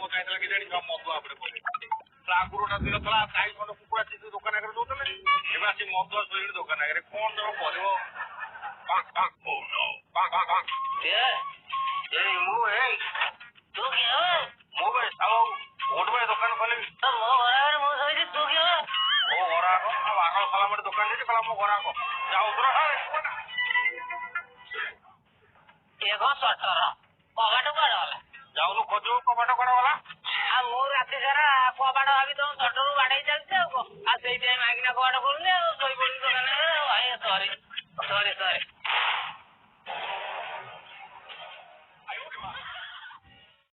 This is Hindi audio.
मजा आइतला कि जानि सब मधु आपरे पड़े आगुरटा दिन तला गाई खंड कुकुड़ा चित्र दुकान आगे दौले एवं आसी मधुआ शोरी दुकान आगे कौन जब कर दुकान खोली दुकान मो घर जाऊ जाऊनु खोजु कबाट कड़ा वाला राति सारा कबाट भाभी तुम सटर बाड़े चलते आगिना कबाट खोलने